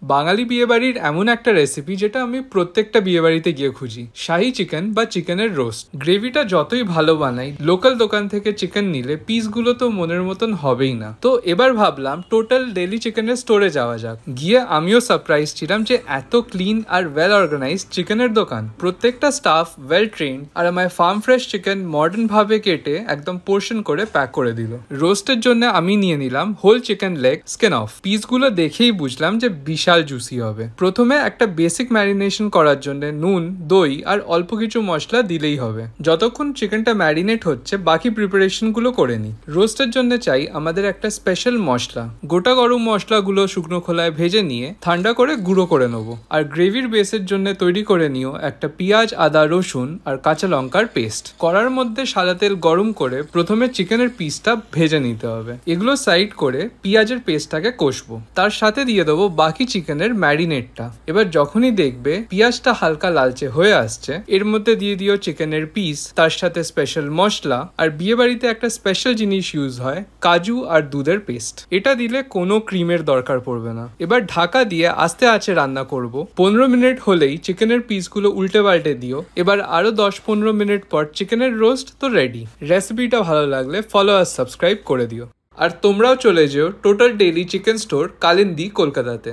বাঙালি বিয়েবাড়ির এমন একটা রেসিপি যেটা আমি প্রত্যেকটা বিয়েবাড়িতে গিয়ে খুঁজি, শাহি চিকেন বা চিকেনের রোস্ট। গ্রেভিটা যতই ভালো বানাই, লোকাল দোকান থেকে চিকেন নিলে পিসগুলো তো মনের মতন হবেই না। তো এবার ভাবলাম টোটাল ডেলি চিকেনের স্টোরে যাওয়া যাক। গিয়ে আমিও সারপ্রাইজ ছিলাম যে এত ক্লিন আর ওয়েল অর্গানাইজড চিকেনের দোকান। প্রত্যেকটা স্টাফ ওয়েল ট্রেন্ড আর আমায় ফার্ম ফ্রেশ চিকেন মডার্ন ভাবে কেটে একদম পোর্শন করে প্যাক করে দিল। রোস্টের জন্য আমি নিয়ে নিলাম whole chicken leg, skin off. পিসগুলো দেখেই বুঝলাম যে বিশাল জুসি হবে। প্রথমে একটা বেসিক ম্যারিনেশন করার জন্য নুন, দই আর অল্প কিছু মশলা দিলেই হবে। যতক্ষণ চিকেনটা ম্যারিনেট হচ্ছে বাকি প্রিপারেশন গুলো করে নিই। রোস্টের জন্য চাই আমাদের একটা স্পেশাল মশলা। গোটা গরম মশলাগুলো শুকনো খোলায় ভেজে নিয়ে ঠান্ডা করে গুঁড়ো করে নেবো। আর গ্রেভির বেসের জন্য তৈরি করে নিও একটা পেঁয়াজ, আদা, রসুন আর কাঁচা লঙ্কার পেস্ট। কড়ার মধ্যে সাদা তেল গরম করে প্রথমে চিকেনের পিসটা ভেজে নিতে হবে। এগুলো সাইড করে পেঁয়াজের পেস্টটাকে কষবো। তার সাথে দিয়ে দেবো বাকি চিকেনের ম্যারিনেটটা। এবার যখনই দেখবে পেঁয়াজটা হালকা লালচে হয়ে আসছে, এর মধ্যে দিয়ে দিও চিকেনের পিস, তার সাথে স্পেশাল মশলা। আর বিয়ে বাড়িতে একটা স্পেশাল জিনিস ইউজ হয়, কাজু আর দুধের পেস্ট। এটা দিলে কোনো ক্রিমের দরকার পড়বে না। এবার ঢাকা দিয়ে আস্তে আঁচে রান্না করব। 15 মিনিট হলেই চিকেনের পিসগুলো উল্টে পাল্টে দিও। এবার আরো 10-15 মিনিট পর চিকেনের রোস্ট তো রেডি। রেসিপিটা ভালো লাগলে ফলো আর সাবস্ক্রাইব করে দিও। আর তোমরাও চলে যেও total daily chicken store, Kalindi, কলকাতাতে।